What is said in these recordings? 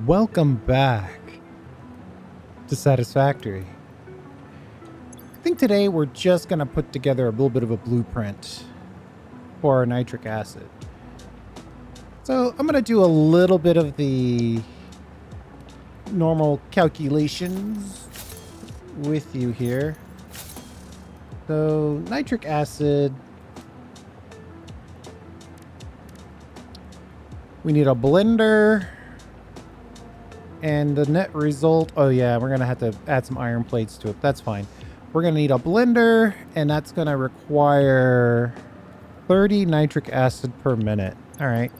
Welcome back to Satisfactory. I think today we're just going to put together a little bit of a blueprint for our nitric acid. So I'm going to do a little bit of the normal calculations with you here. So nitric acid, we need a blender. And the net result, oh yeah, we're going to have to add some iron plates to it. That's fine. We're going to need a blender, and that's going to require 30 nitric acid per minute. All right.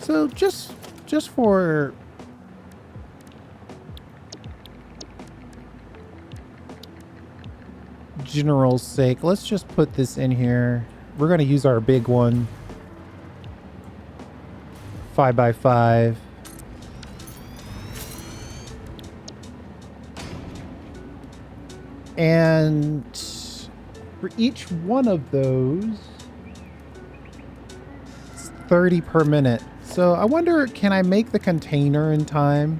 So just for general sake, let's just put this in here. We're going to use our big one, 5x5. And for each one of those, it's 30 per minute. So I wonder, can I make the container in time?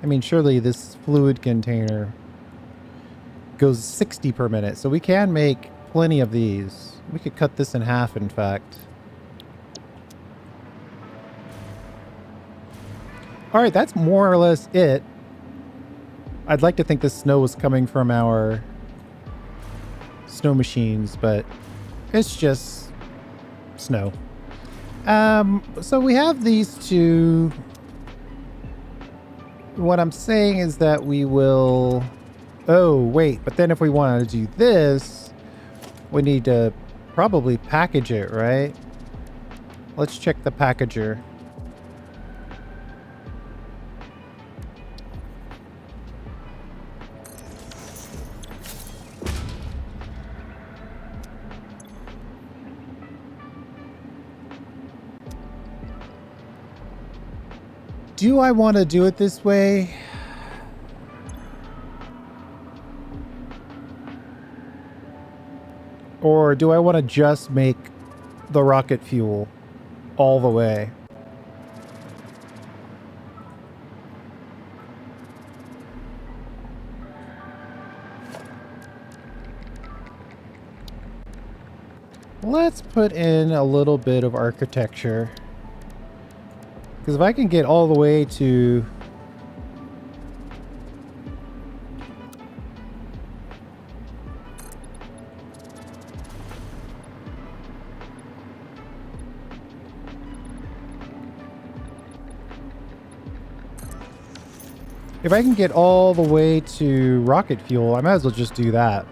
I mean, surely this fluid container goes 60 per minute. So we can make plenty of these. We could cut this in half, in fact. All right, that's more or less it. I'd like to think the snow is coming from our snow machines, but it's just snow. So we have these two. What I'm saying is that we will... Oh, wait, but then if we want to do this, we need to probably package it, right? Let's check the packager. Do I want to do it this way? Or do I want to just make the rocket fuel all the way? Let's put in a little bit of architecture. Because if I can get all the way to... If I can get all the way to rocket fuel, I might as well just do that.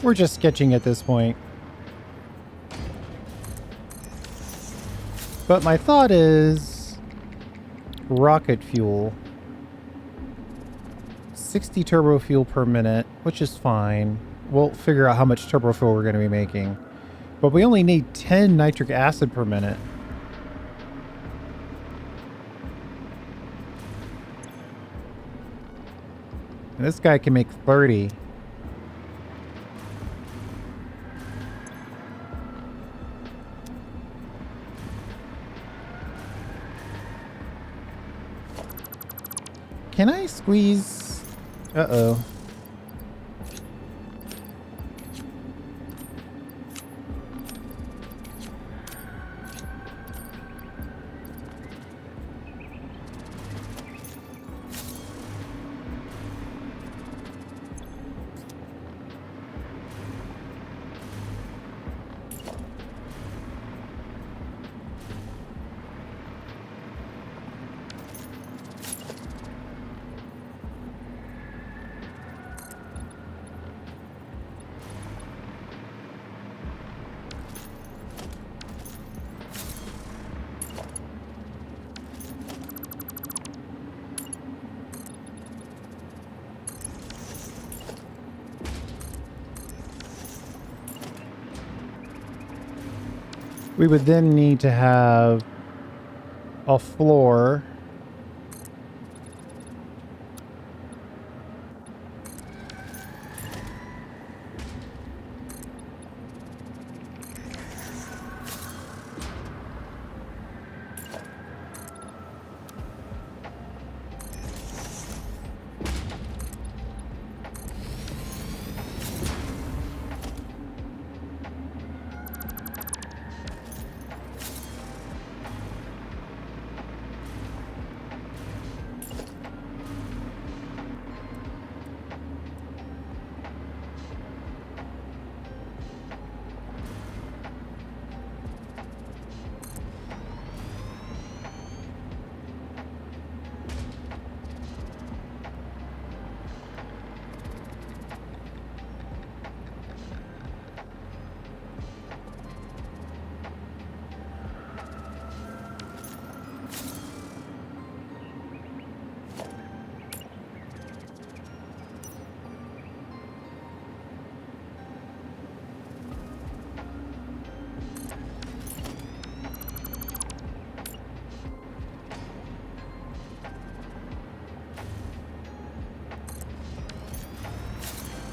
We're just sketching at this point. But my thought is rocket fuel. 60 turbo fuel per minute, which is fine. We'll figure out how much turbo fuel we're going to be making. But we only need 10 nitric acid per minute. And this guy can make 30. Can I squeeze? Uh-oh. We would then need to have a floor.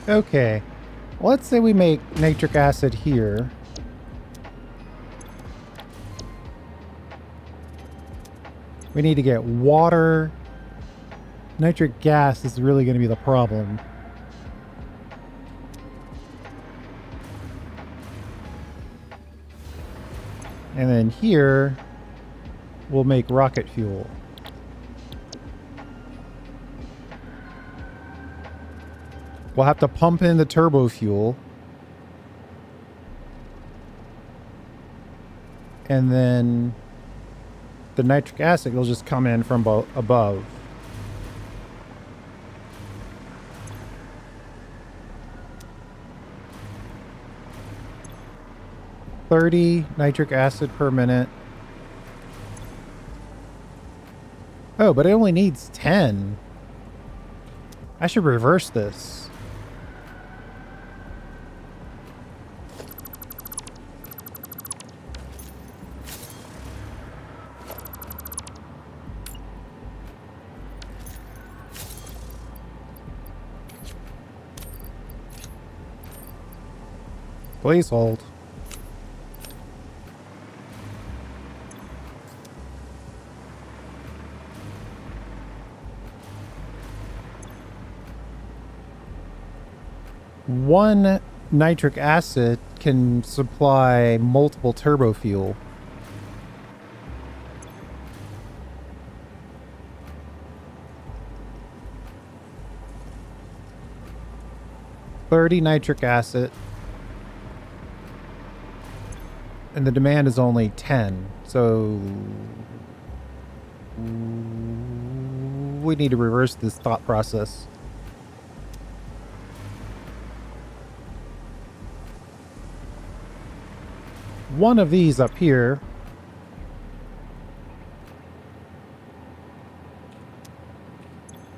Okay. Let's say we make nitric acid here. We need to get water. Nitric gas is really going to be the problem. And then here, we'll make rocket fuel. We'll have to pump in the turbo fuel. And then the nitric acid will just come in from above. $30 nitric acid per minute. Oh, but it only needs 10. I should reverse this. Please hold. One nitric acid can supply multiple turbo fuel. $30 nitric acid. And the demand is only 10. So we need to reverse this thought process. One of these up here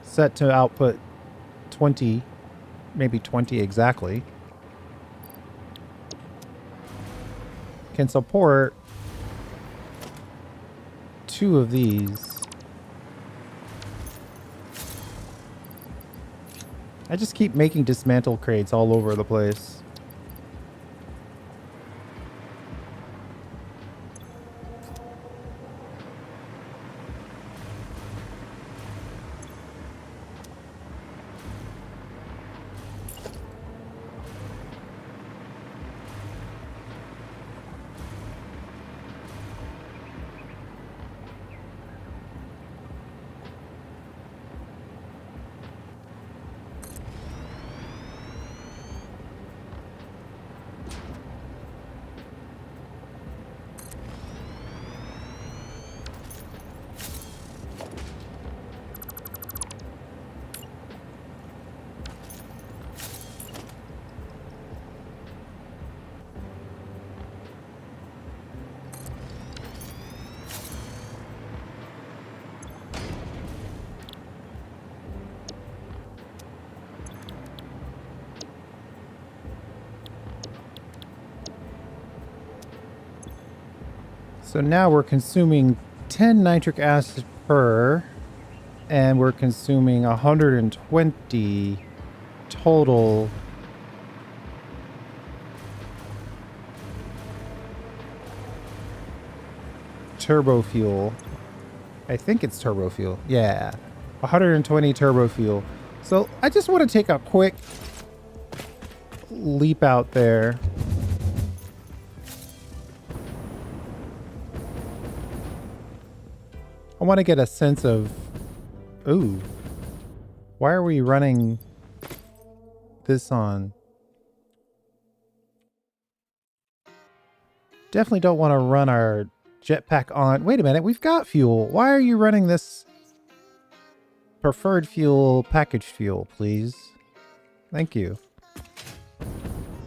set to output 20, maybe 20 exactly, can support 2 of these. I just keep making dismantle crates all over the place. So now we're consuming 10 nitric acid per, and we're consuming 120 total turbo fuel. I think it's turbo fuel. Yeah. 120 turbo fuel. So I just want to take a quick leap out there. I want to get a sense of, ooh, why are we running this on? Definitely don't want to run our jetpack on. Wait a minute, we've got fuel. Why are you running this preferred fuel, packaged fuel, please? Thank you.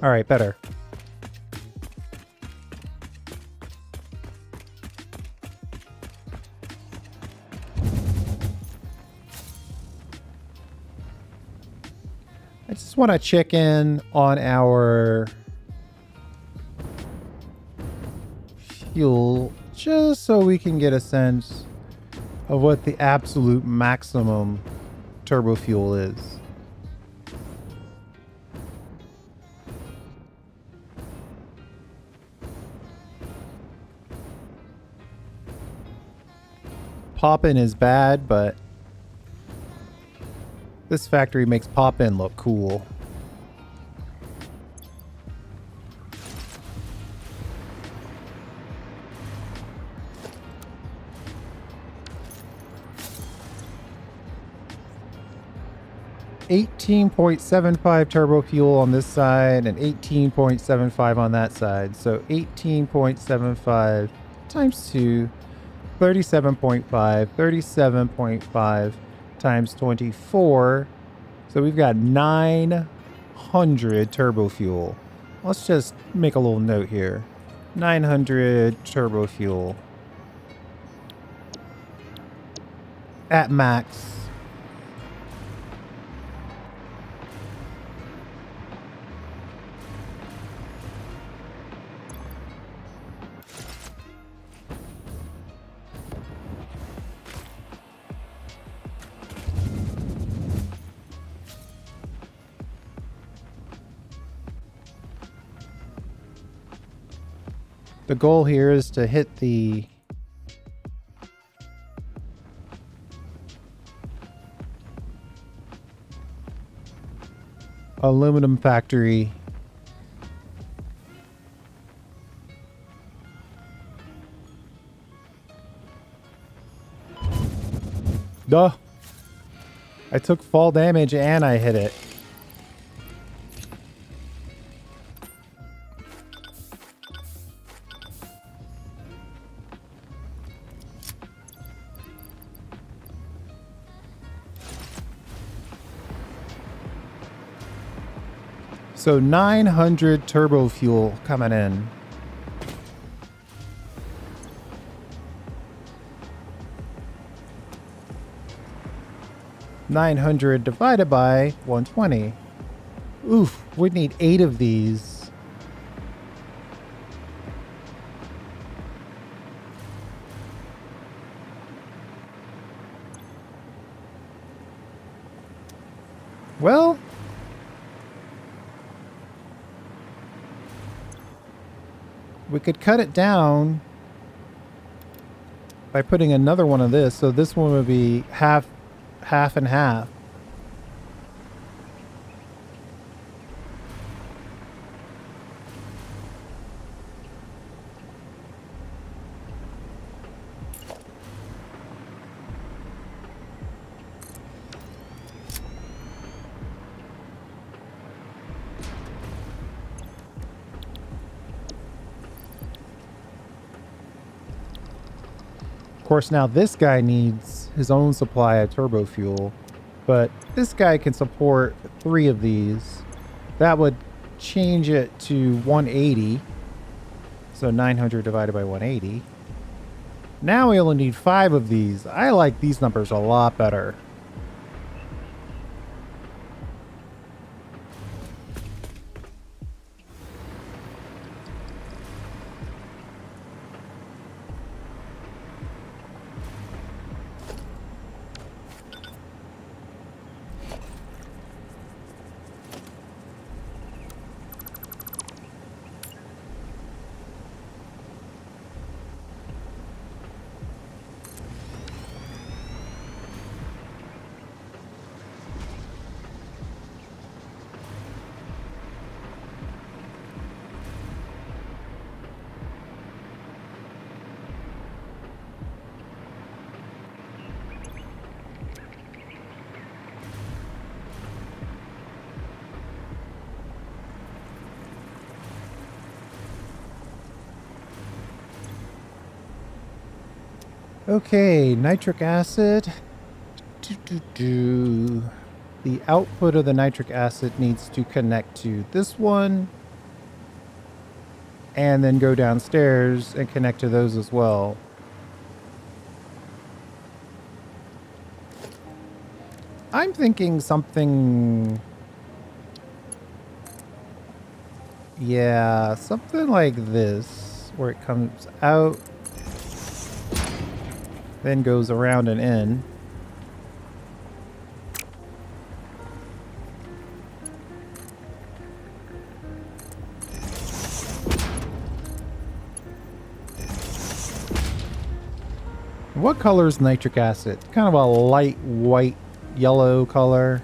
All right, better. I just want to check in on our fuel just so we can get a sense of what the absolute maximum turbo fuel is. Pop-in is bad, but this factory makes pop-in look cool. $18.75 turbo fuel on this side and 18.75 on that side. So 18.75 times 2, 37.5, 37.5 times 24. So we've got 900 turbo fuel. Let's just make a little note here. 900 turbo fuel. At max. The goal here is to hit the aluminum factory. Duh. I took fall damage and I hit it. So 900 turbo fuel coming in. $900 divided by 120. Oof, we'd need 8 of these. Well, we could cut it down by putting another one of this. So this one would be half and half. Of course, now this guy needs his own supply of turbo fuel, but this guy can support 3 of these. That would change it to 180. So 900 divided by 180. Now we only need 5 of these. I like these numbers a lot better. Okay, nitric acid. The output of the nitric acid needs to connect to this one and then go downstairs and connect to those as well. I'm thinking something... Yeah, something like this, where it comes out, then goes around and in. What color is nitric acid? Kind of a light white yellow color.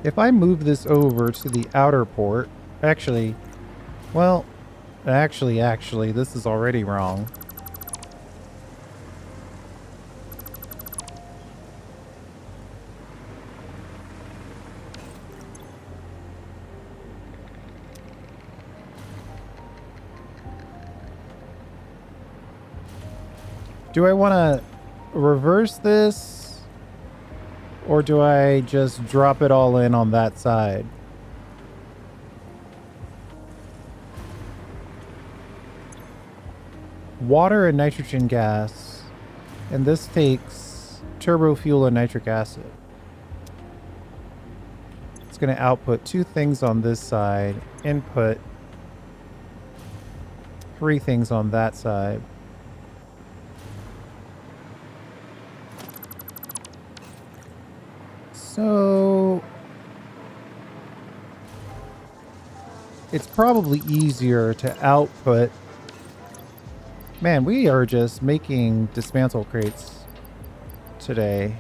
If I move this over to the outer port, actually, well, actually, this is already wrong. Do I want to reverse this? Or do I just drop it all in on that side? Water and nitrogen gas. And this takes turbo fuel and nitric acid. It's going to output 2 things on this side. Input 3 things on that side. So it's probably easier to output. Man, we are just making dismantle crates today.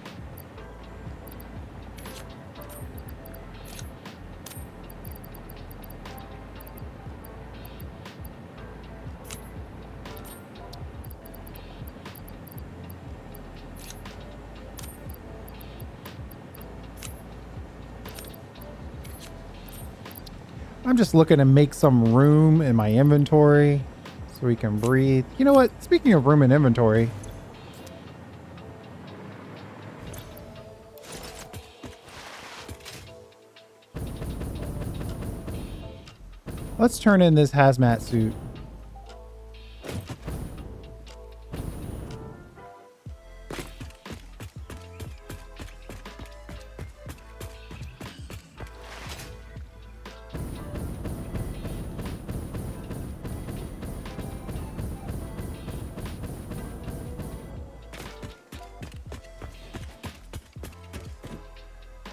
I'm just looking to make some room in my inventory so we can breathe. You know what? Speaking of room in inventory, let's turn in this hazmat suit.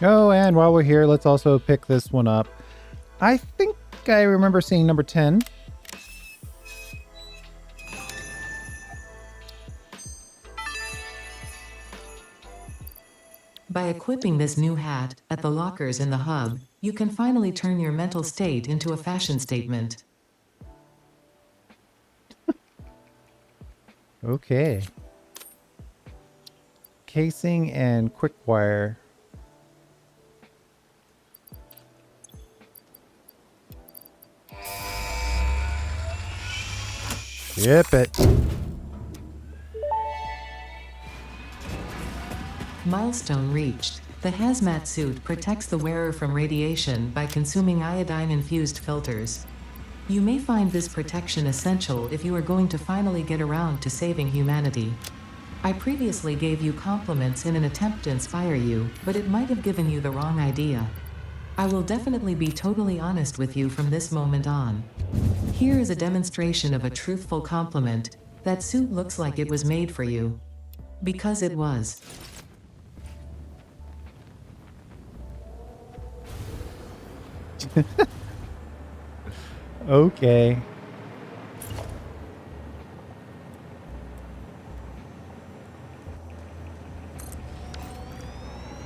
Oh, and while we're here, let's also pick this one up. I think I remember seeing number 10. By equipping this new hat at the lockers in the hub, you can finally turn your mental state into a fashion statement. Okay. Casing and quick wire. Ship it. Milestone reached. The hazmat suit protects the wearer from radiation by consuming iodine-infused filters. You may find this protection essential if you are going to finally get around to saving humanity. I previously gave you compliments in an attempt to inspire you, but it might have given you the wrong idea. I will definitely be totally honest with you from this moment on. Here is a demonstration of a truthful compliment. That suit looks like it was made for you. Because it was. Okay.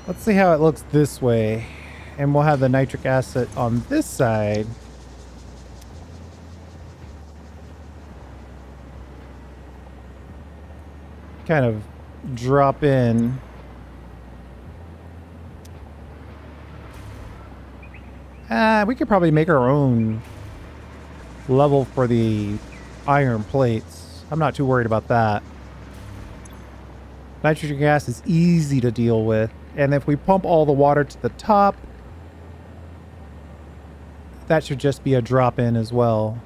Let's see how it looks this way. And we'll have the nitric acid on this side. Kind of drop in. We could probably make our own level for the iron plates. I'm not too worried about that. Nitrogen gas is easy to deal with. And if we pump all the water to the top, that should just be a drop in as well.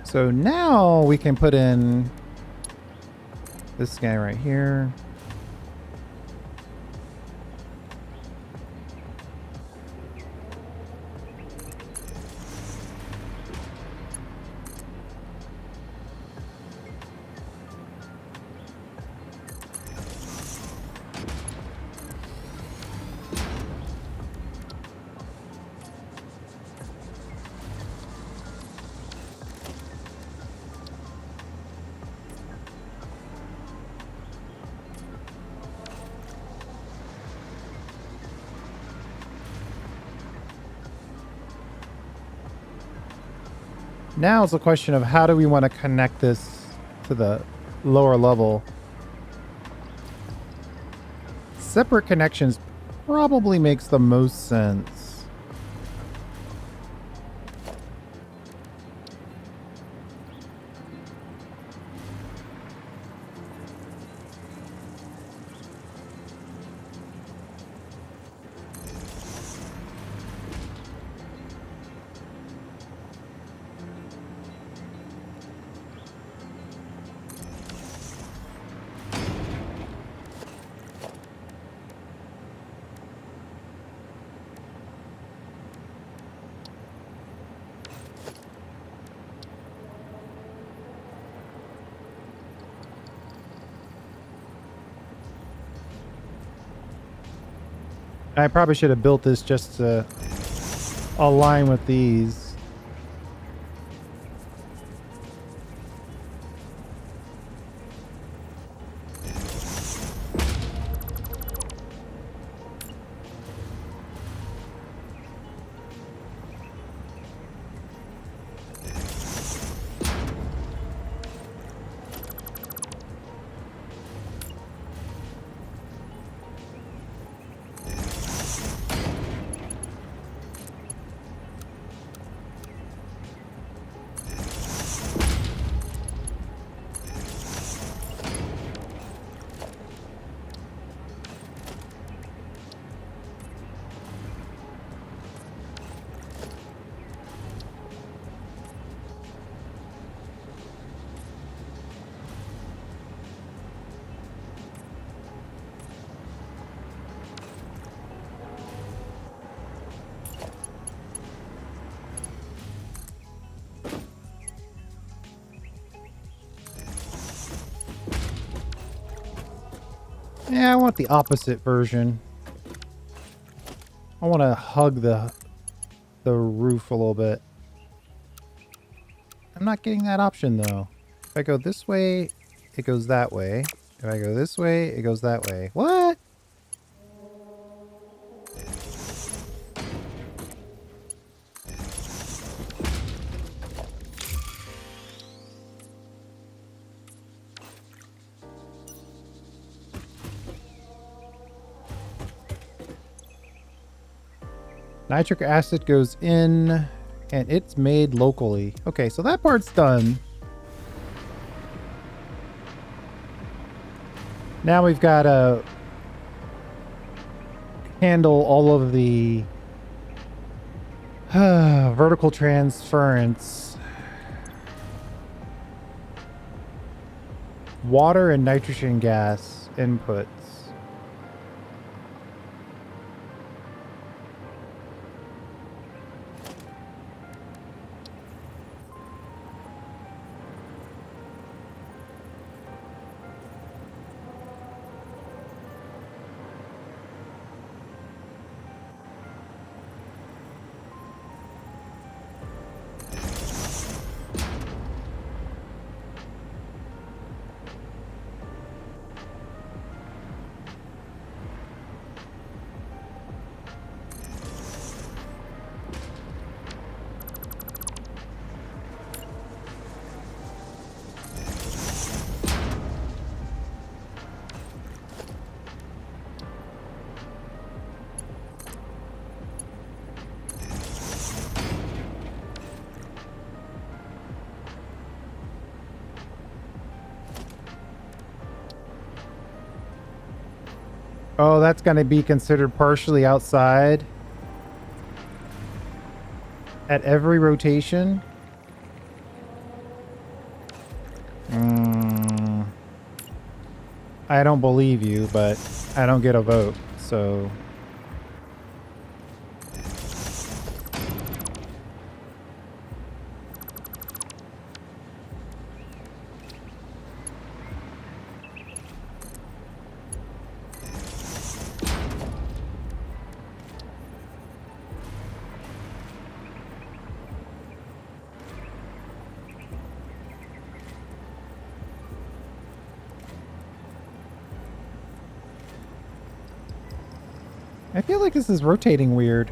So now we can put in this guy right here. Now it's a question of how do we want to connect this to the lower level. Separate connections probably makes the most sense. I probably should have built this just to align with these. Yeah, I want the opposite version. I want to hug the roof a little bit. I'm not getting that option though. If I go this way, it goes that way. If I go this way, it goes that way. What? Nitric acid goes in and it's made locally. Okay, so that part's done. Now we've got to handle all of the vertical transference. Water and nitrogen gas inputs. Oh, that's going to be considered partially outside at every rotation? I don't believe you, but I don't get a vote, so... I feel like this is rotating weird.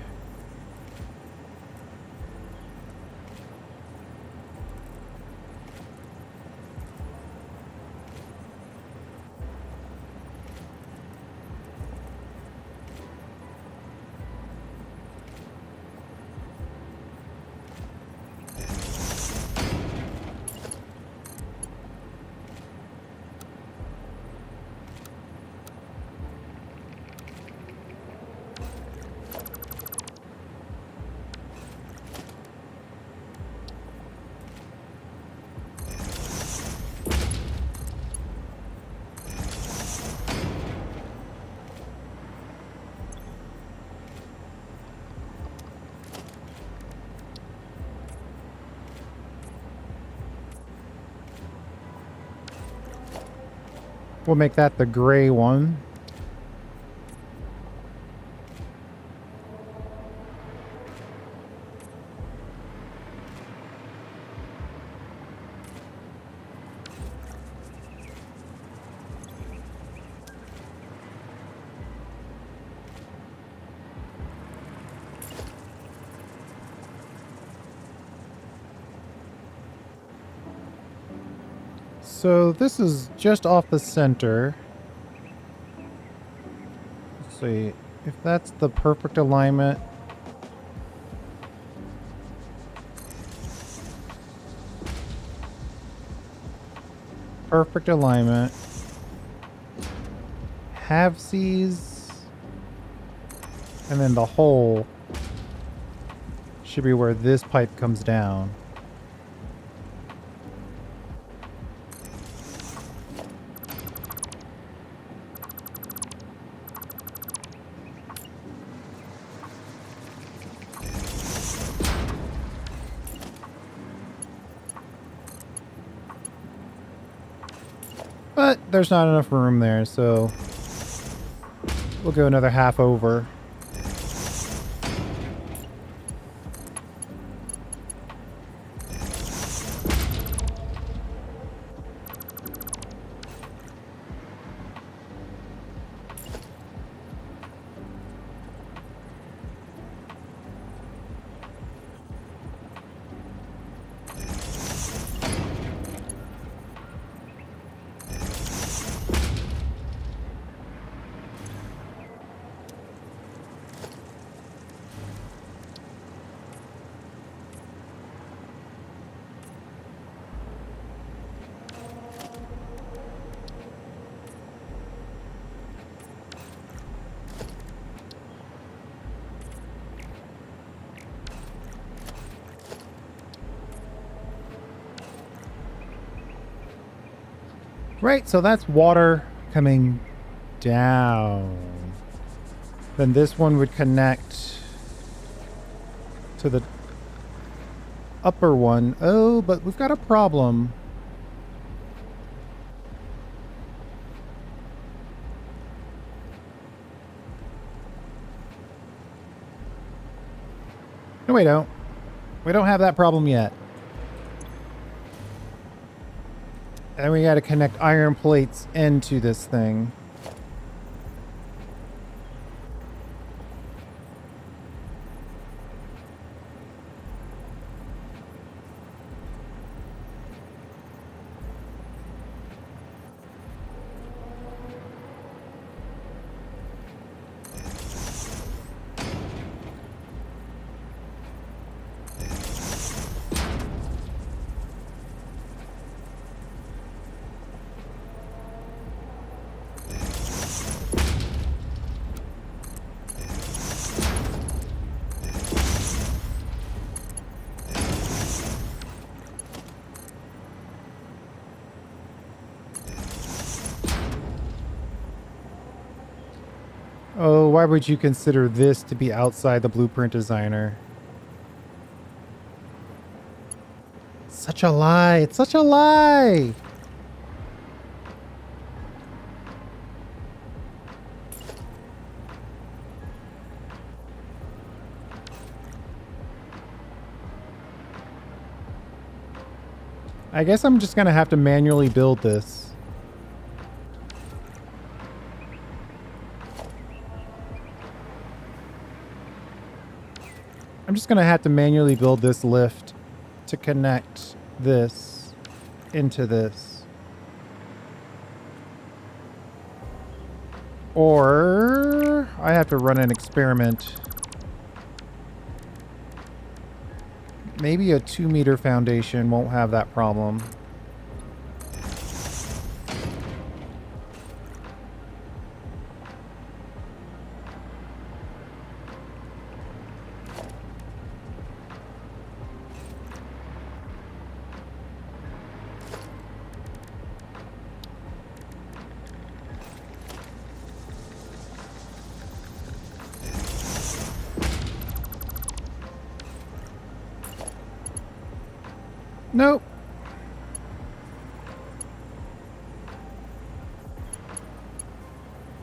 We'll make that the gray one. So this is just off the center. Let's see if that's the perfect alignment. Perfect alignment. Halvesies. And then the hole should be where this pipe comes down. But there's not enough room there, so we'll go another half over. Right, so that's water coming down. Then this one would connect to the upper one. Oh, but we've got a problem. No, we don't. We don't have that problem yet. And we got to connect iron plates into this thing. why would you consider this to be outside the blueprint designer? Such a lie. It's such a lie. I guess I'm just going to have to manually build this. I'm just going to have to manually build this lift to connect this into this. Or I have to run an experiment. Maybe a 2-meter foundation won't have that problem. Nope.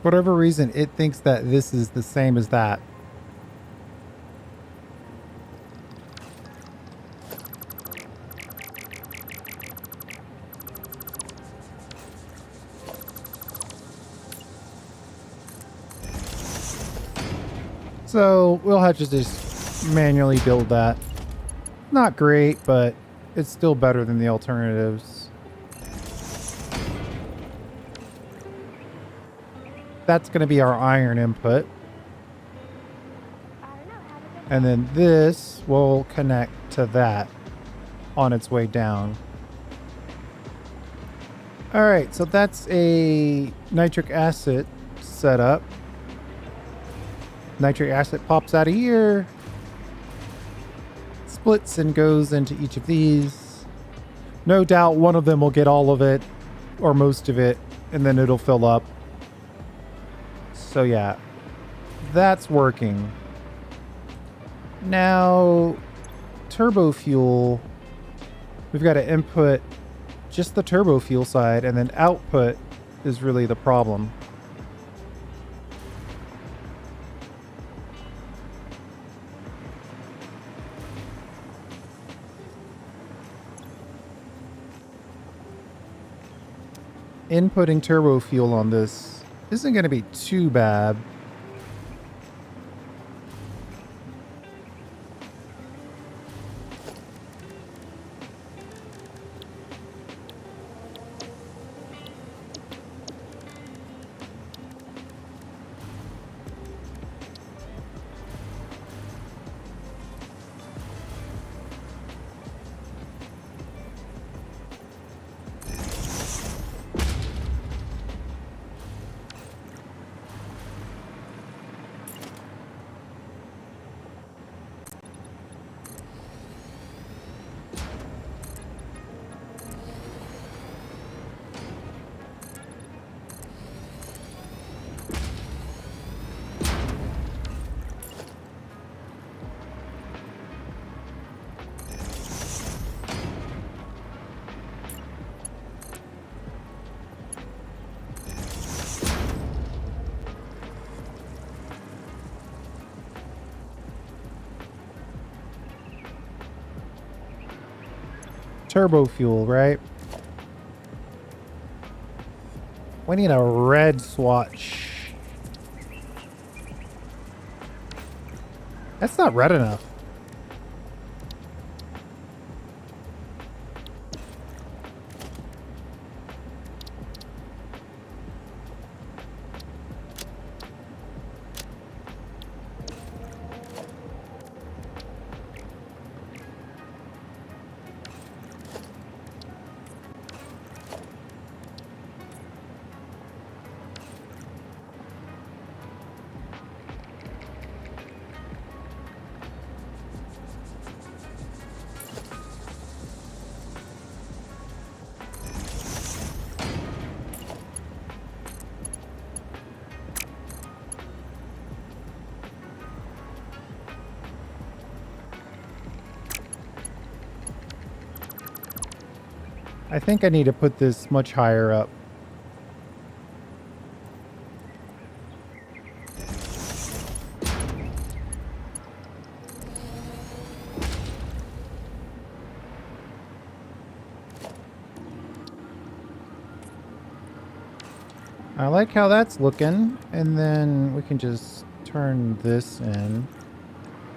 For whatever reason, it thinks that this is the same as that. So we'll have to just manually build that. Not great, but it's still better than the alternatives. That's going to be our iron input. And then this will connect to that on its way down. All right, so that's a nitric acid setup. Nitric acid pops out of here, splits and goes into each of these. No doubt one of them will get all of it or most of it, and then it'll fill up. So yeah, that's working. Now, turbo fuel, we've got to input just the turbo fuel side, and then output is really the problem. Inputting turbo fuel on this isn't going to be too bad. Turbo fuel, right? We need a red swatch. That's not red enough. I think I need to put this much higher up. I like how that's looking, and then we can just turn this in,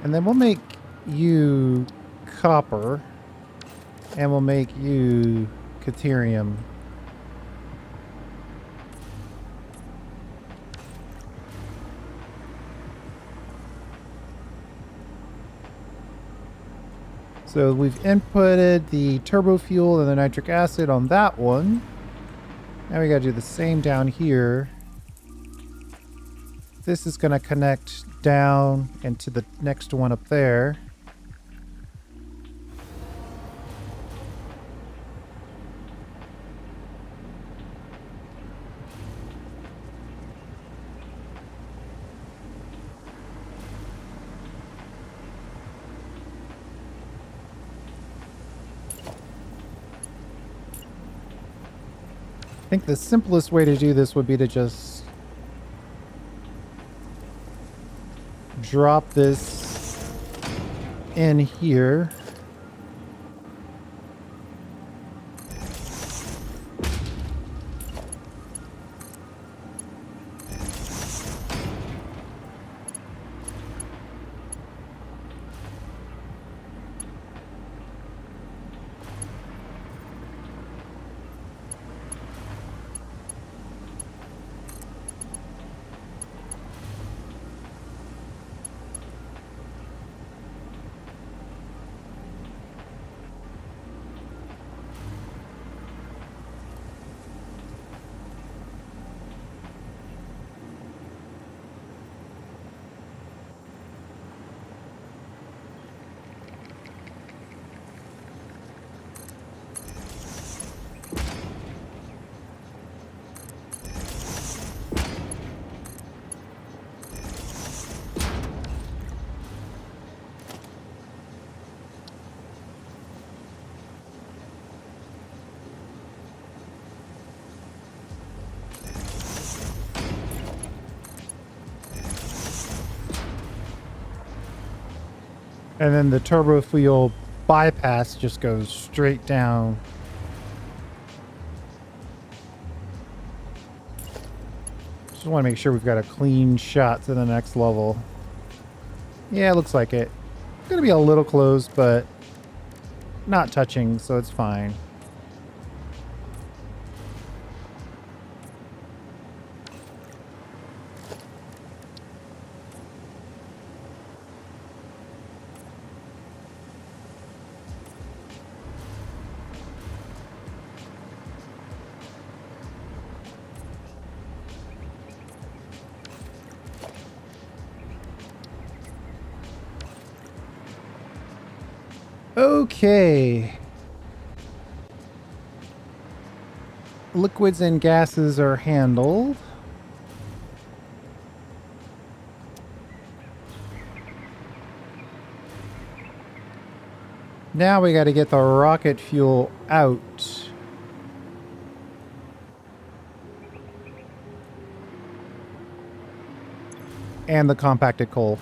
and then we'll make you copper, and we'll make you caterium. So we've inputted the turbo fuel and the nitric acid on that one. Now we gotta do the same down here. This is gonna connect down into the next one up there. I think the simplest way to do this would be to just drop this in here. And then the turbo fuel bypass just goes straight down. Just want to make sure we've got a clean shot to the next level. Yeah, it looks like it. It's gonna be a little close, but not touching, so it's fine. Okay. Liquids and gases are handled. Now we got to get the rocket fuel out. And the compacted coal.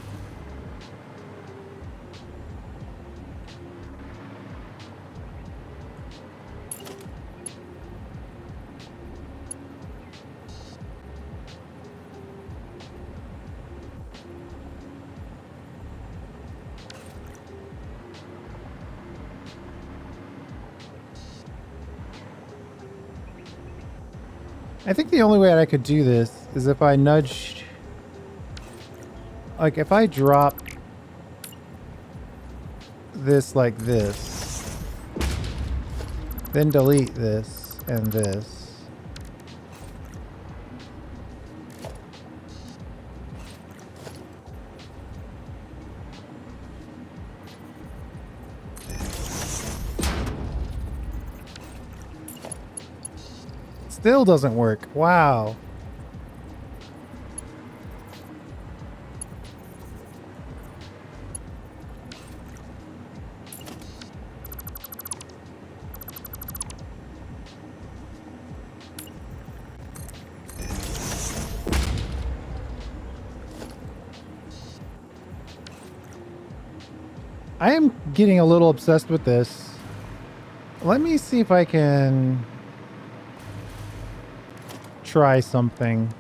I think the only way I could do this is if I nudged, like if I drop this like this, then delete this and this. Still doesn't work. Wow. I am getting a little obsessed with this. Let me see if I can try something.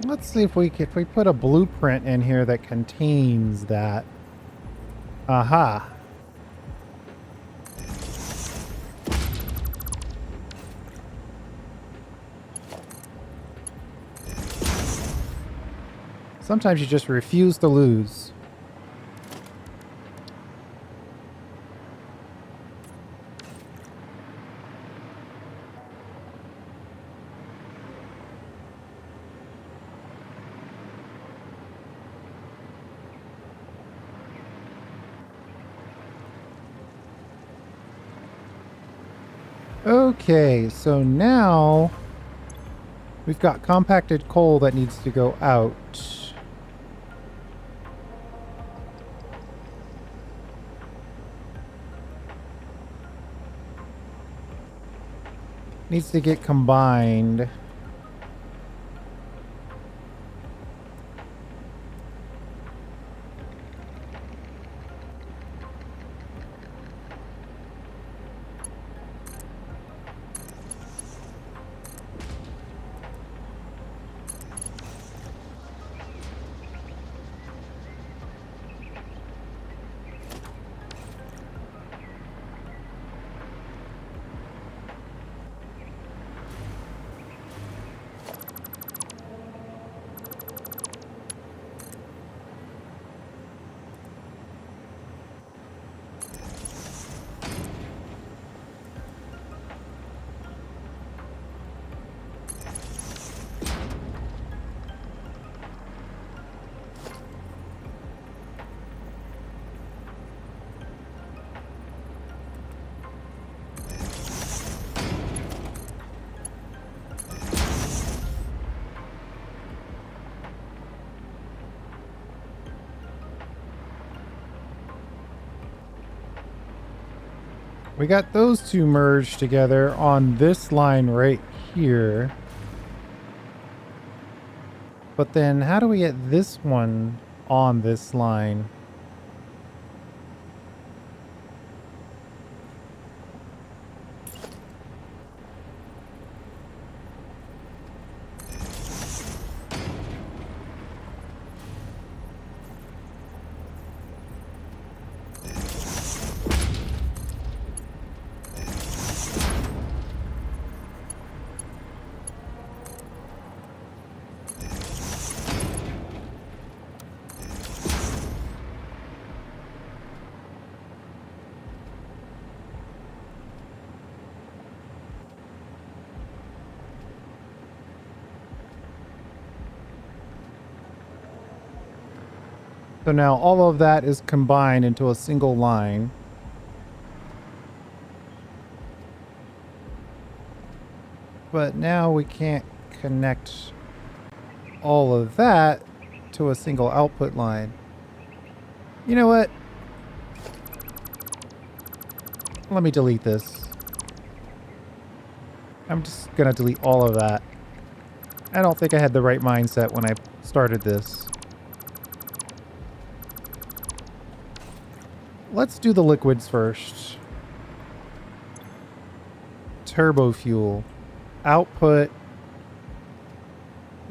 Let's see if we put a blueprint in here that contains that. Aha. Sometimes you just refuse to lose. Okay, so now we've got compacted coal that needs to go out. Needs to get combined. We got those two merged together on this line right here. But then how do we get this one on this line? So now all of that is combined into a single line. But now we can't connect all of that to a single output line. You know what? Let me delete this. I'm just gonna delete all of that. I don't think I had the right mindset when I started this. Let's do the liquids first. Turbo fuel. Output.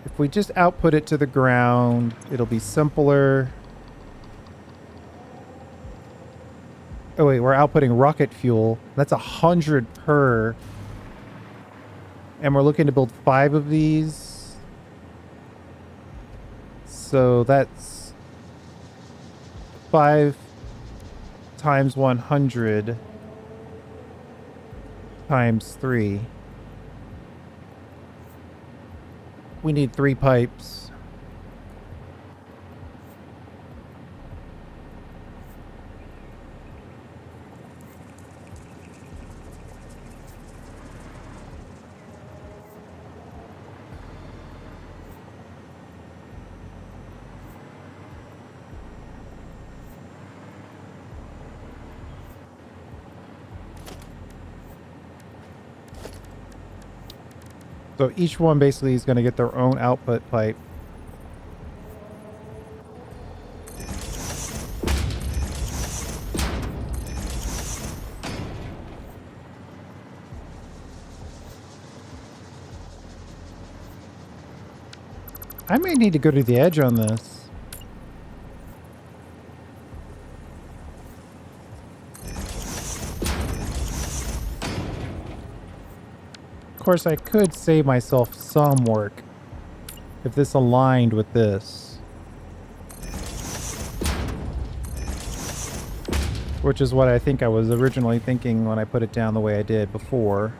If we just output it to the ground, it'll be simpler. Oh wait, we're outputting rocket fuel. That's 100 per. And we're looking to build 5 of these. So that's 5 times 100 times 3. We need 3 pipes. So each one basically is going to get their own output pipe. I may need to go to the edge on this. Of course, I could save myself some work if this aligned with this. Which is what I think I was originally thinking when I put it down the way I did before.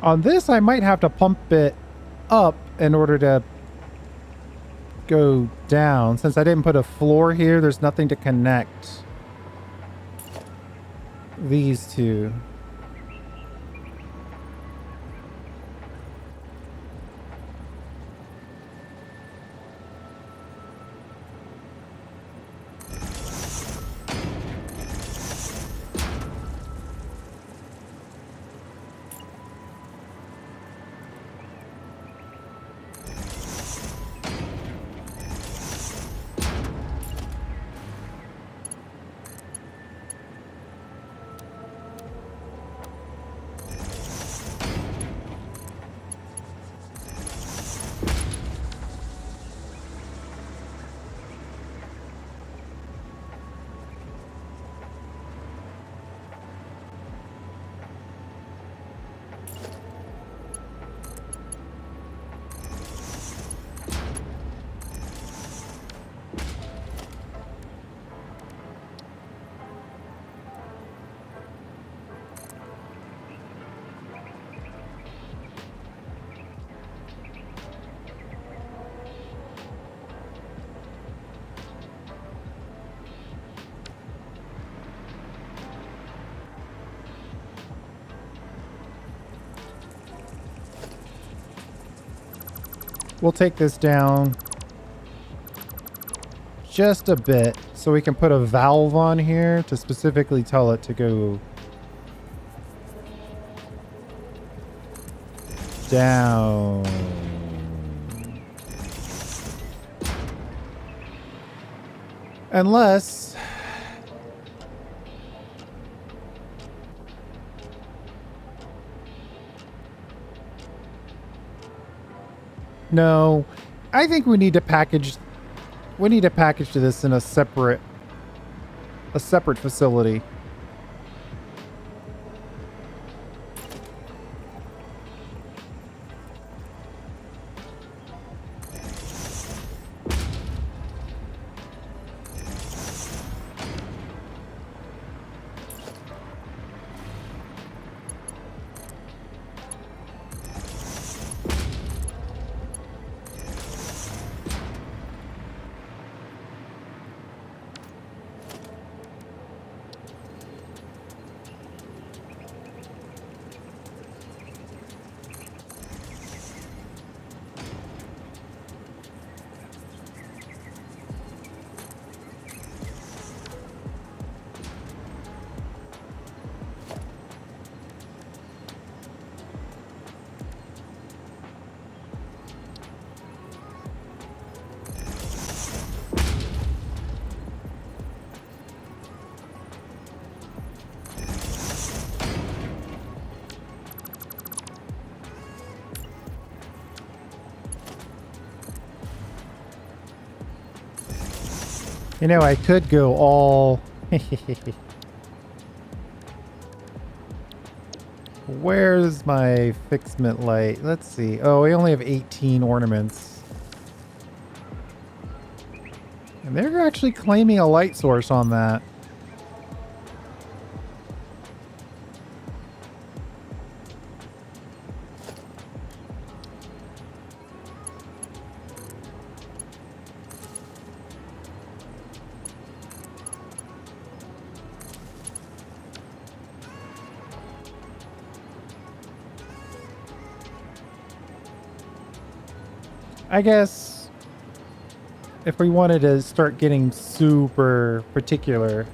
On this, I might have to pump it up in order to go down. Since I didn't put a floor here, there's nothing to connect these two. We'll take this down just a bit so we can put a valve on here to specifically tell it to go down. Unless no, I think we need to package this in a separate a separate facility. You know, I could go all... Where's my fixment light? Let's see. Oh, we only have 18 ornaments. And they're actually claiming a light source on that. I guess if we wanted to start getting super particular,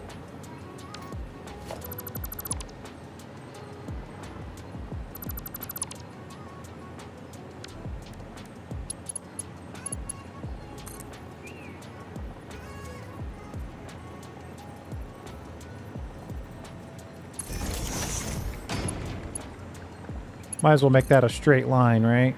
might as well make that a straight line, right?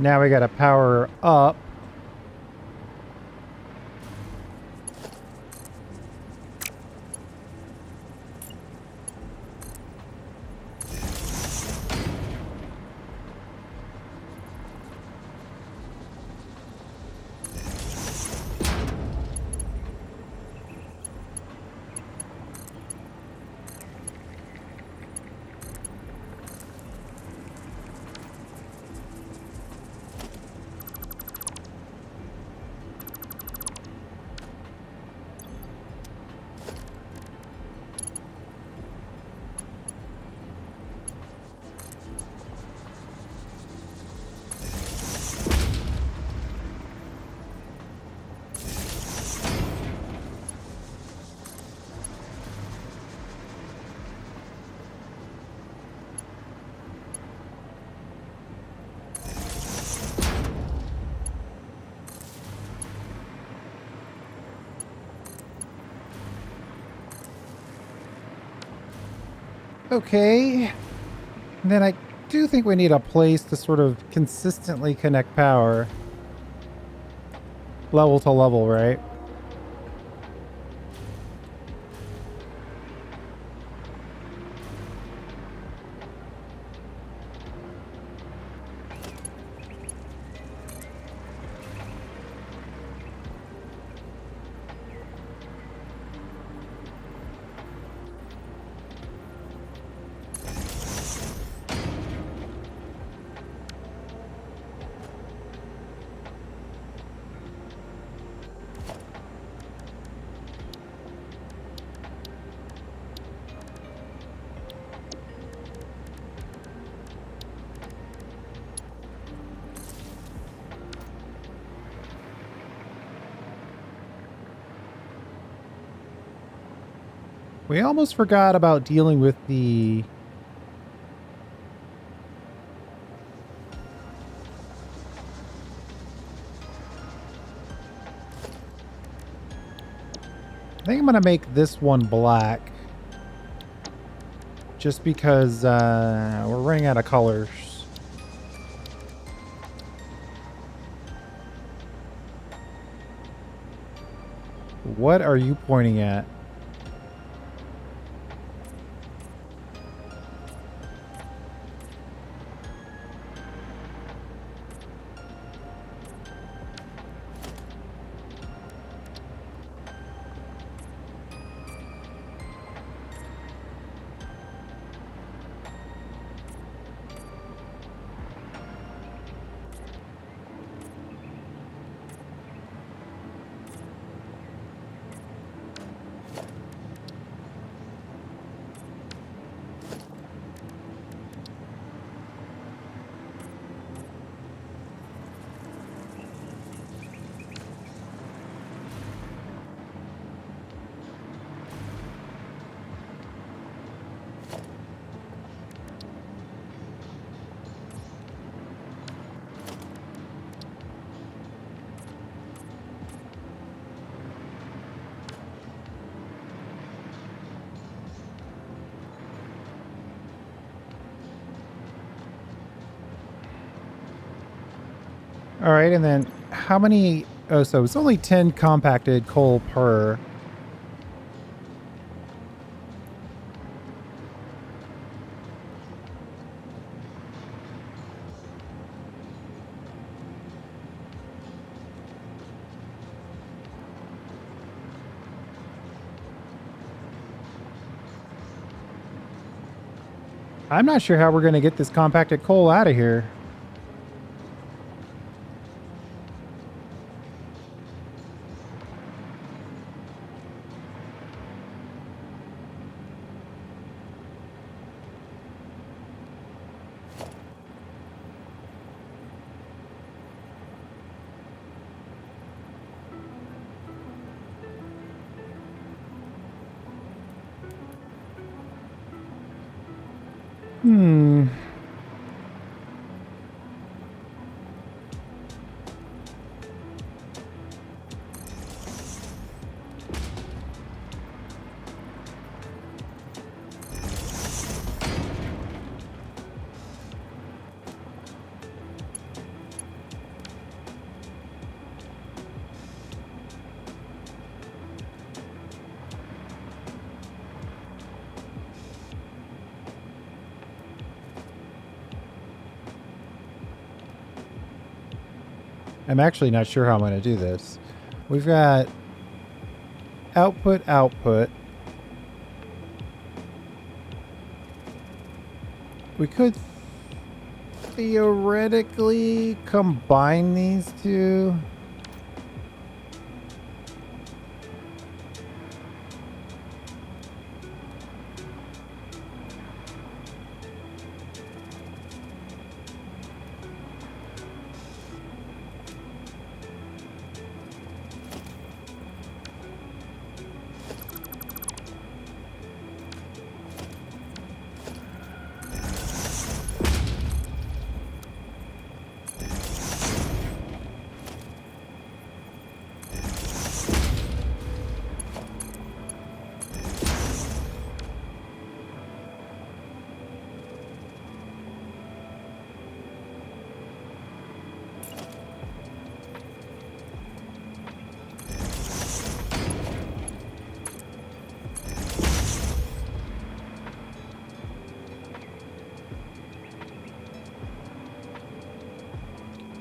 Now we got to power up. Okay. And then I do think we need a place to sort of consistently connect power. Level to level, right? We almost forgot about dealing with the... I think I'm going to make this one black. Just because we're running out of colors. What are you pointing at? All right, and then how many... Oh, so it's only 10 compacted coal per. I'm not sure how we're going to get this compacted coal out of here. Hmm. I'm actually not sure how I'm going to do this. We've got output, output. We could theoretically combine these two.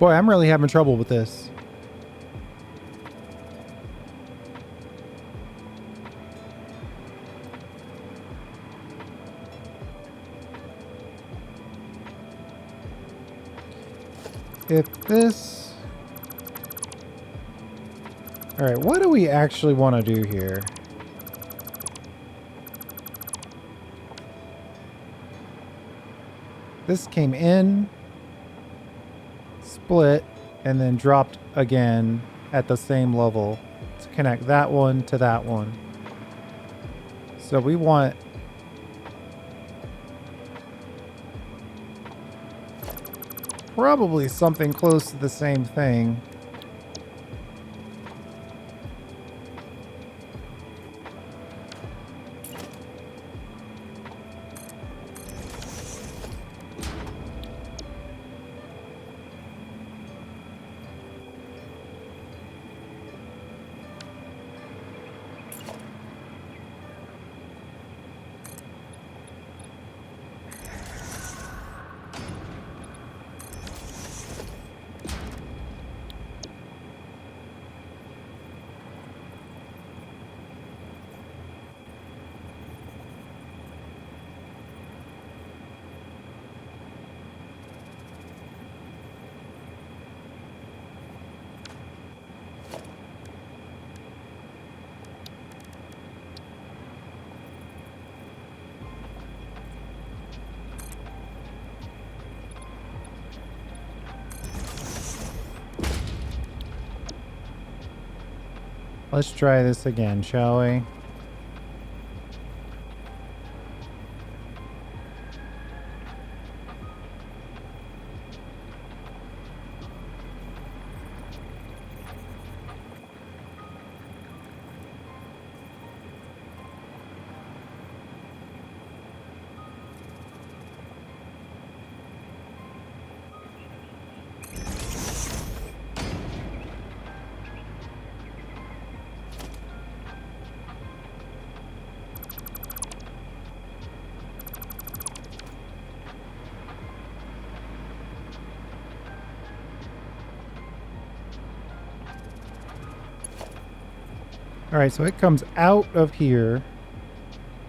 Boy, I'm really having trouble with this. If this... All right, what do we actually want to do here? This came in, split, and then dropped again at the same level to connect that one to that one. So we want probably something close to the same thing. Let's try this again, shall we? All right, so it comes out of here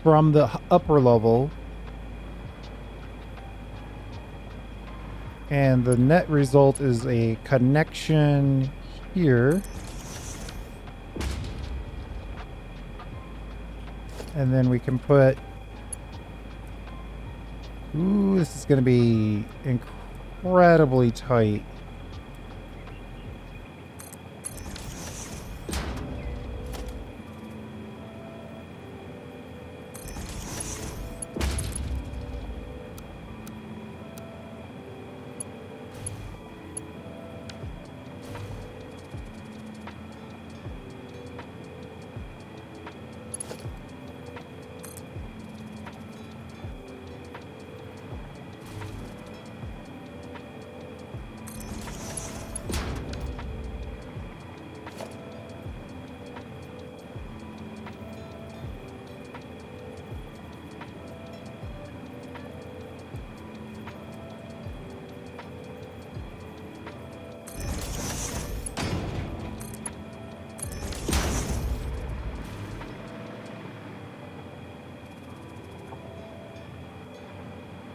from the upper level. And the net result is a connection here. And then we can put... Ooh, this is going to be incredibly tight.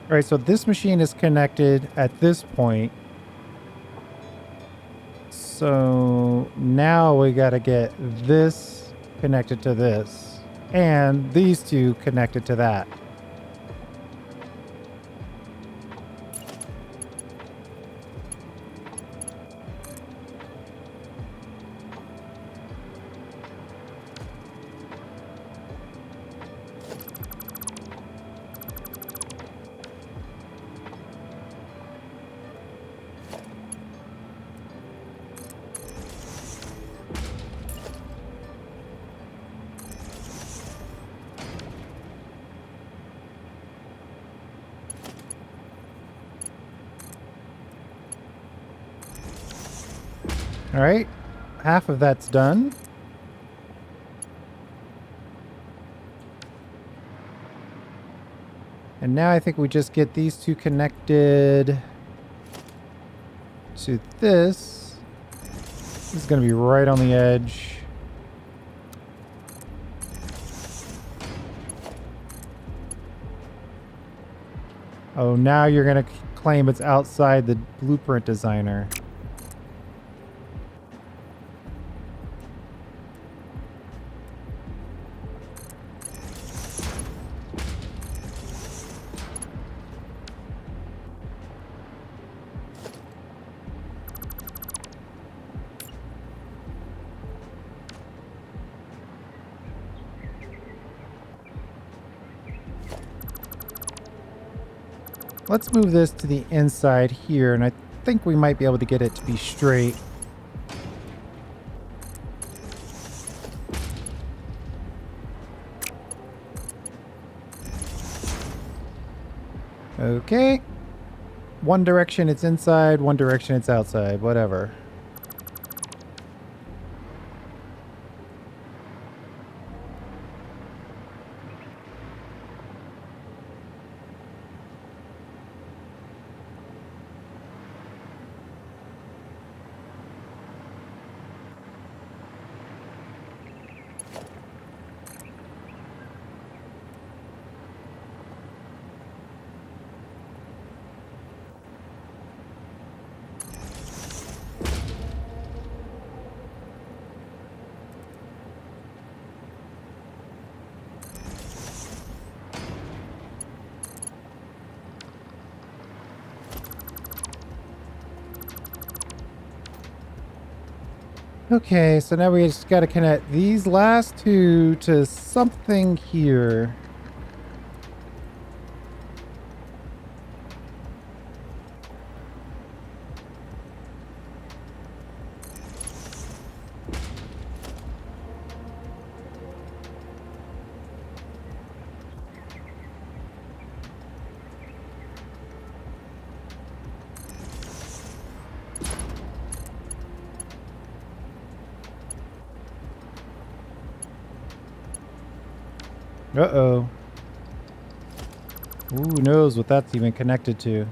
All right, so this machine is connected at this point. So now we got to get this connected to this and these two connected to that. All right, half of that's done. And now I think we just get these two connected to this. This is going to be right on the edge. Oh, now you're going to claim it's outside the blueprint designer. Let's move this to the inside here, and I think we might be able to get it to be straight. Okay. One direction it's inside, one direction it's outside, whatever. Okay, so now we just got to connect these last two to something here. Uh-oh. Who knows what that's even connected to?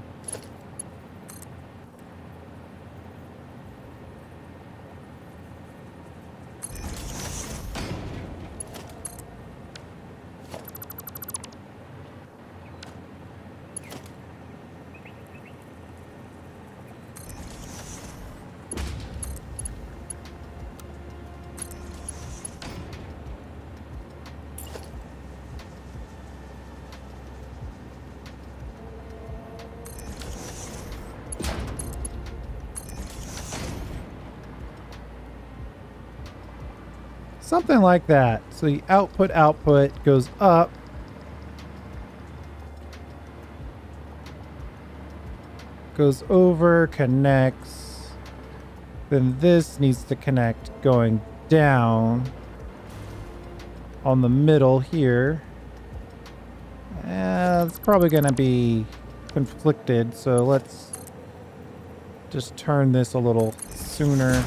Something like that. So the output goes up. Goes over, connects. Then this needs to connect going down on the middle here. It's probably going to be conflicted, so let's just turn this a little sooner.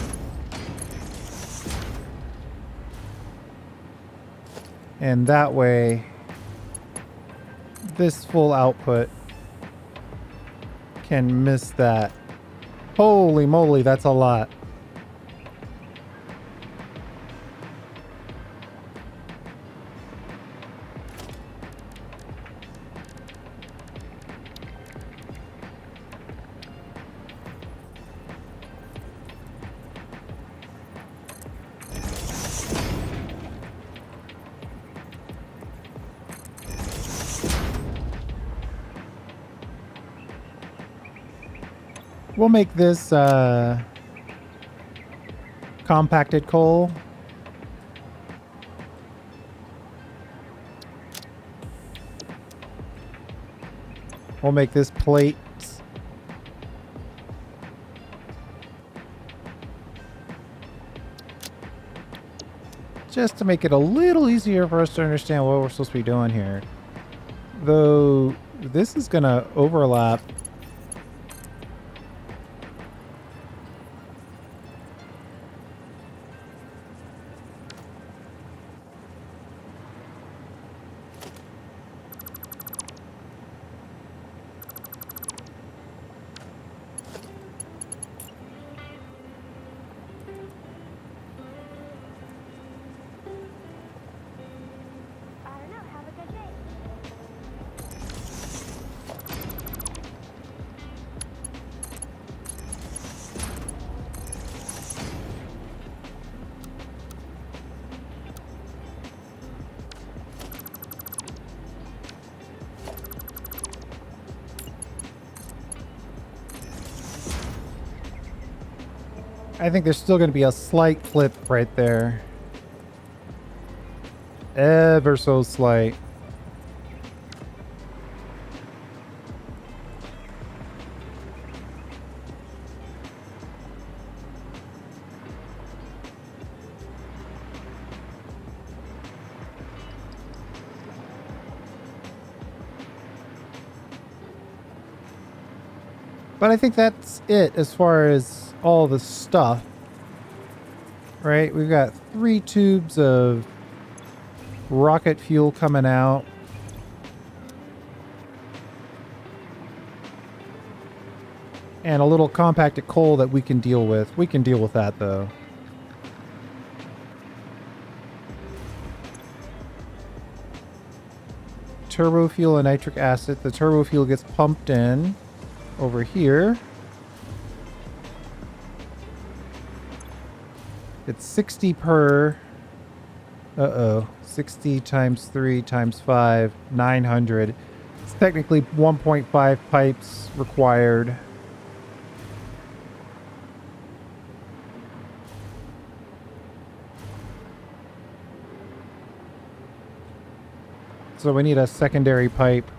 And that way, this full output can miss that. Holy moly, that's a lot. We'll make this compacted coal. We'll make this plates. Just to make it a little easier for us to understand what we're supposed to be doing here. Though this is going to overlap. I think there's still going to be a slight flip right there. Ever so slight. But I think that's it as far as all the stuff. Right? We've got 3 tubes of rocket fuel coming out. And a little compacted coal that we can deal with. We can deal with that, though. Turbo fuel and nitric acid. The turbo fuel gets pumped in over here. It's 60 per... Uh-oh. 60 times 3 times 5, 900. It's technically 1.5 pipes required. So we need a secondary pipe.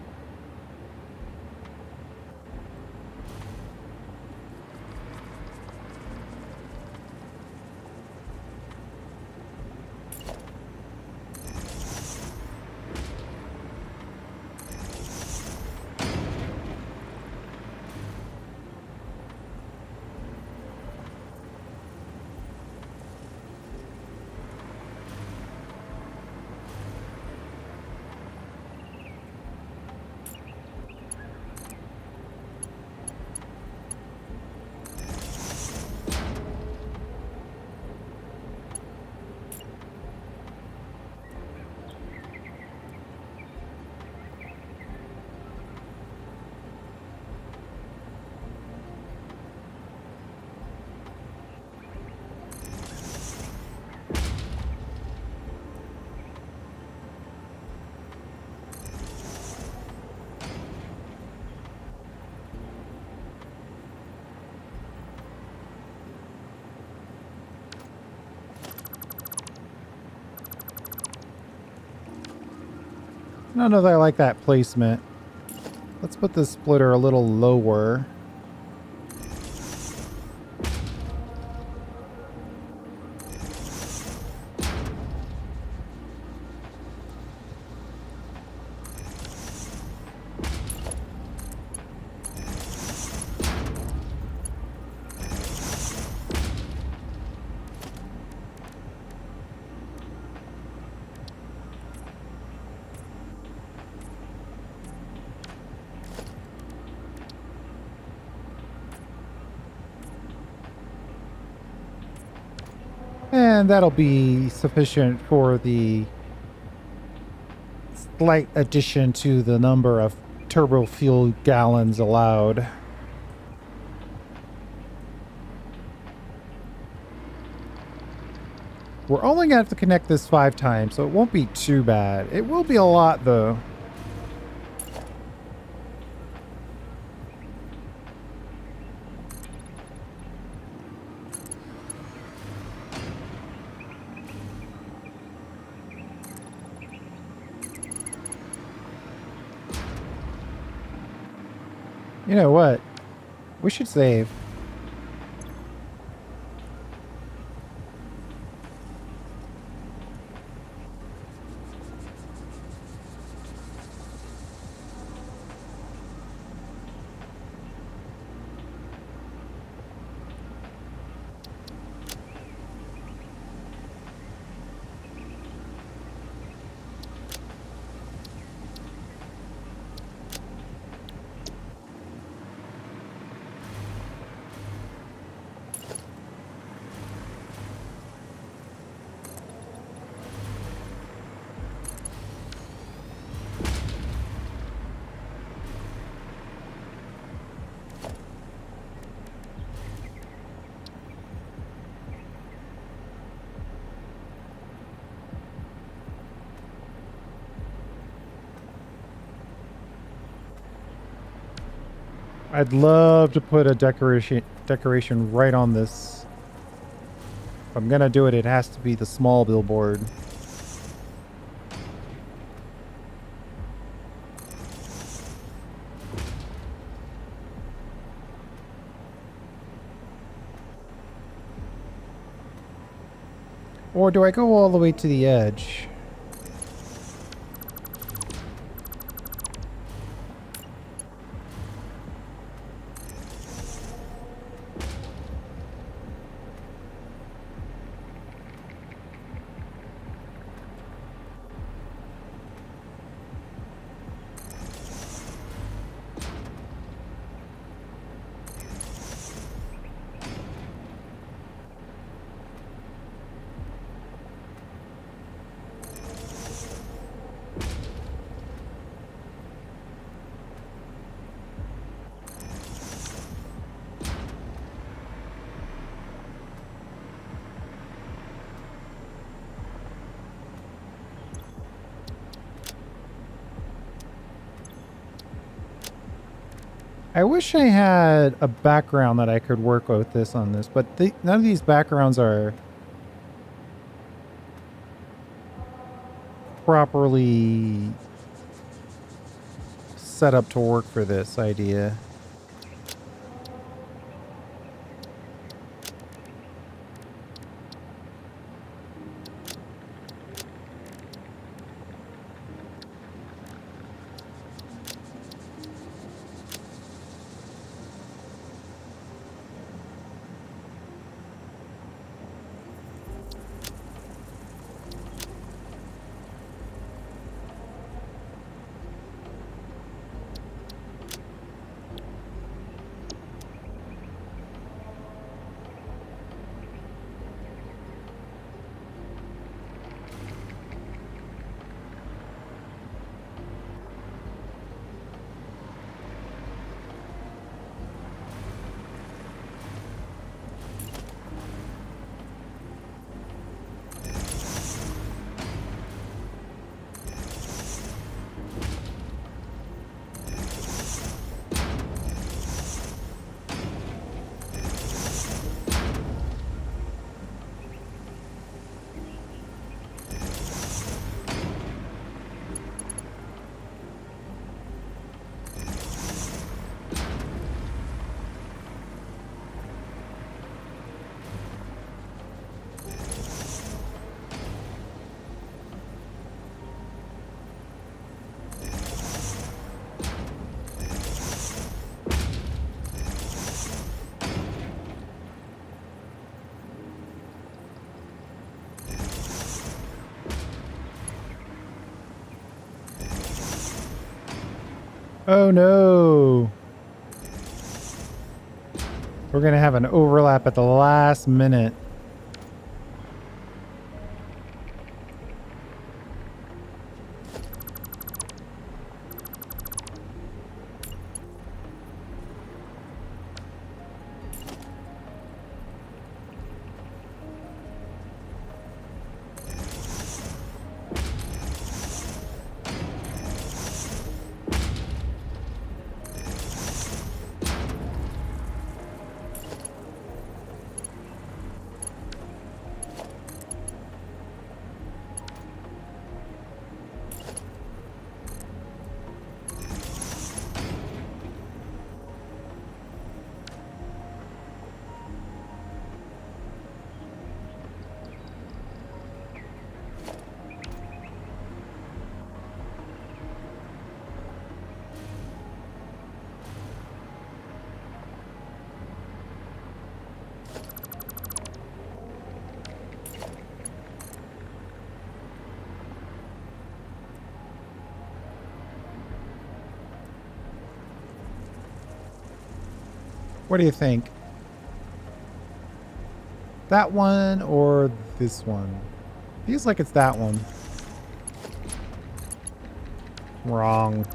I don't know that I like that placement. Let's put the splitter a little lower. And that'll be sufficient for the slight addition to the number of turbo fuel gallons allowed. We're only going to have to connect this 5 times, so it won't be too bad. It will be a lot, though. You know what? We should save. I'd love to put a decoration right on this. If I'm gonna do it, it has to be the small billboard. Or do I go all the way to the edge? I wish I had a background that I could work with this on this, but none of these backgrounds are properly set up to work for this idea. Oh no! We're gonna have an overlap at the last minute. What do you think? That one or this one? Feels like it's that one. Wrong.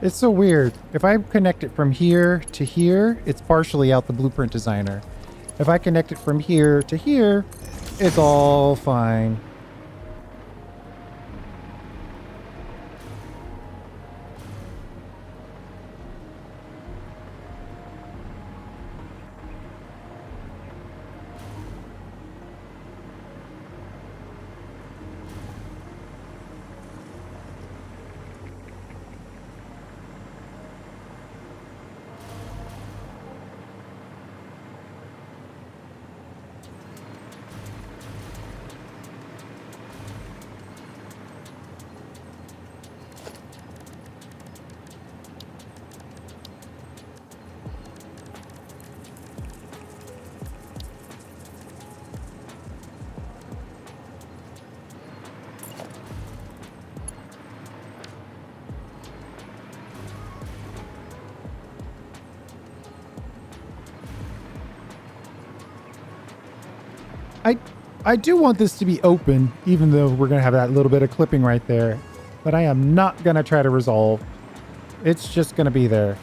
It's so weird. If I connect it from here to here, it's partially out the Blueprint Designer. If I connect it from here to here, it's all fine. I do want this to be open, even though we're going to have that little bit of clipping right there. But I am not going to try to resolve. It's just going to be there.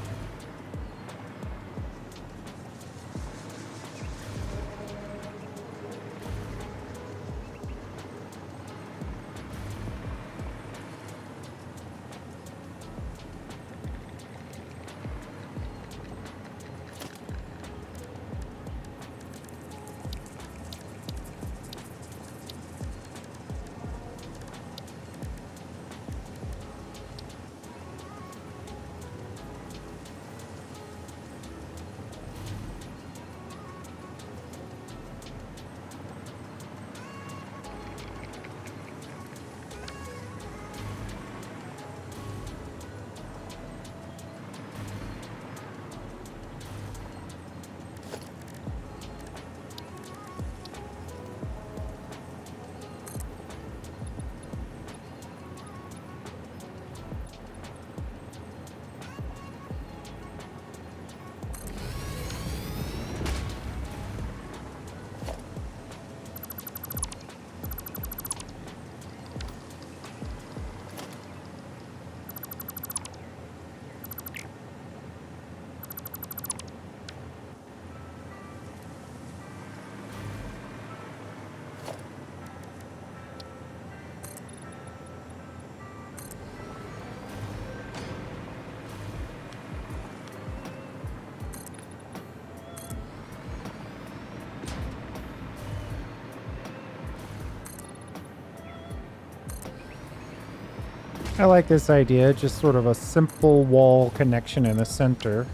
I like this idea, just sort of a simple wall connection in the center.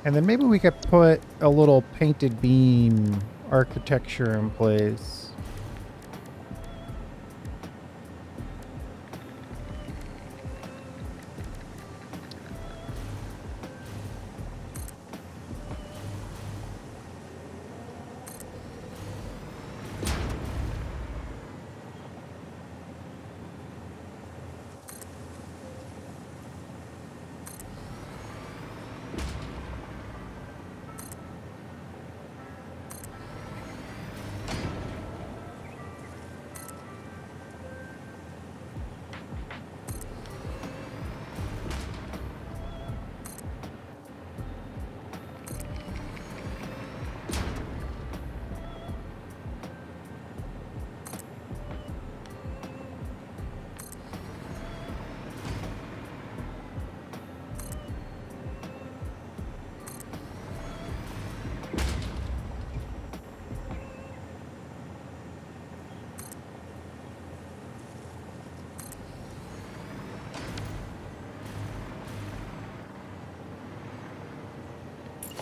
And then maybe we could put a little painted beam architecture in place.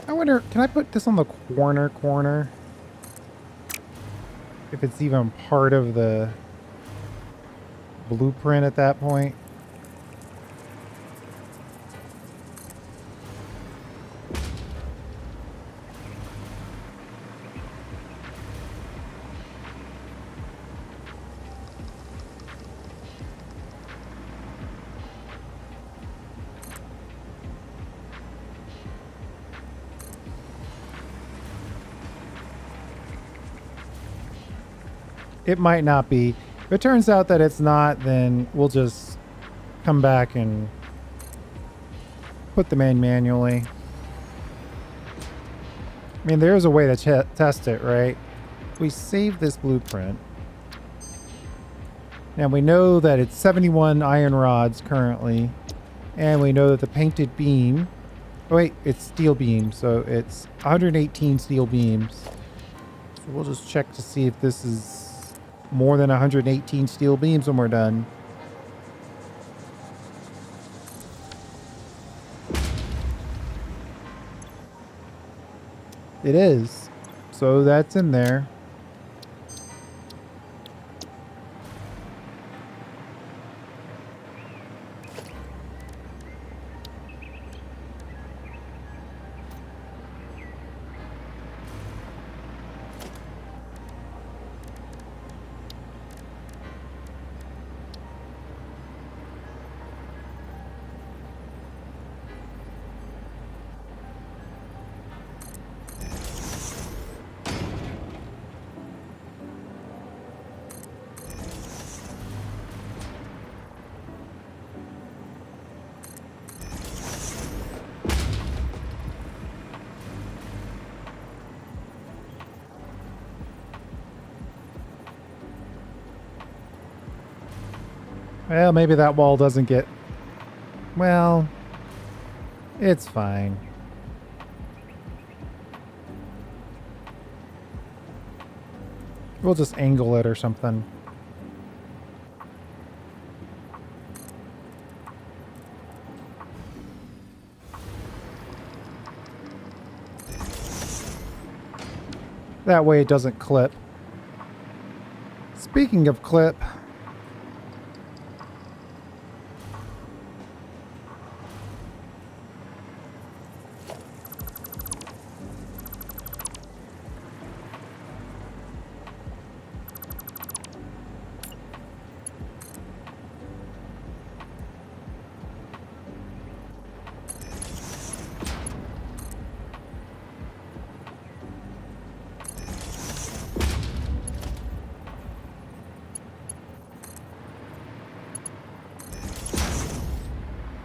I wonder, can I put this on the corner? If it's even part of the blueprint at that point. It might not be. If it turns out that it's not, then we'll just come back and put them in manually. I mean, there's a way to test it, right? We save this blueprint. Now we know that it's 71 iron rods currently. And we know that the painted beam... Oh wait, it's steel beam. So it's 118 steel beams. So we'll just check to see if this is more than 118 steel beams when we're done. It is. So that's in there. Well, maybe that wall doesn't get... Well, it's fine. We'll just angle it or something. That way it doesn't clip. Speaking of clip...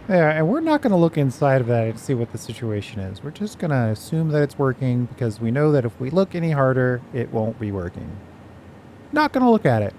Yeah, and we're not going to look inside of that and see what the situation is. We're just going to assume that it's working because we know that if we look any harder, it won't be working. Not going to look at it.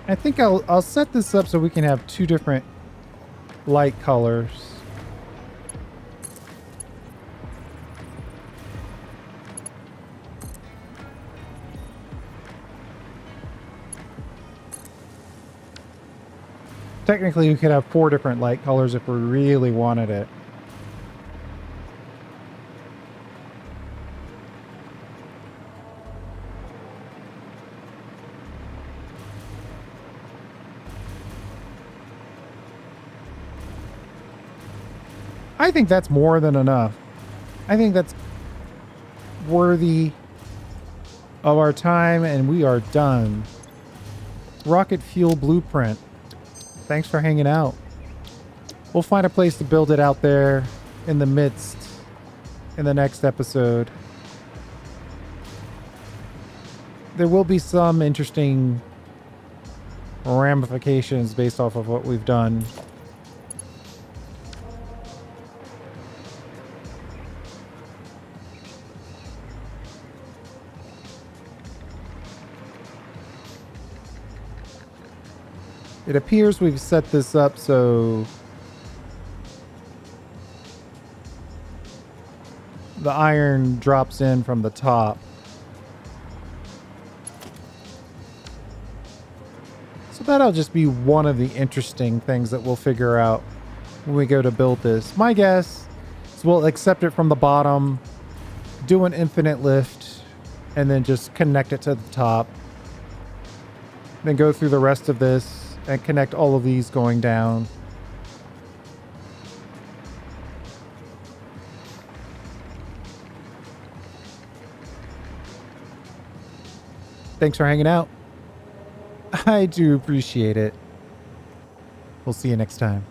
I think I'll set this up so we can have two different light colors. Technically, we could have 4 different light colors if we really wanted it. I think that's more than enough. I think that's worthy of our time, and we are done. Rocket fuel blueprint. Thanks for hanging out. We'll find a place to build it out there in the midst in the next episode. There will be some interesting ramifications based off of what we've done. It appears we've set this up so the iron drops in from the top. So that'll just be one of the interesting things that we'll figure out when we go to build this. My guess is we'll accept it from the bottom, do an infinite lift, and then just connect it to the top. Then go through the rest of this and connect all of these going down. Thanks for hanging out. I do appreciate it. We'll see you next time.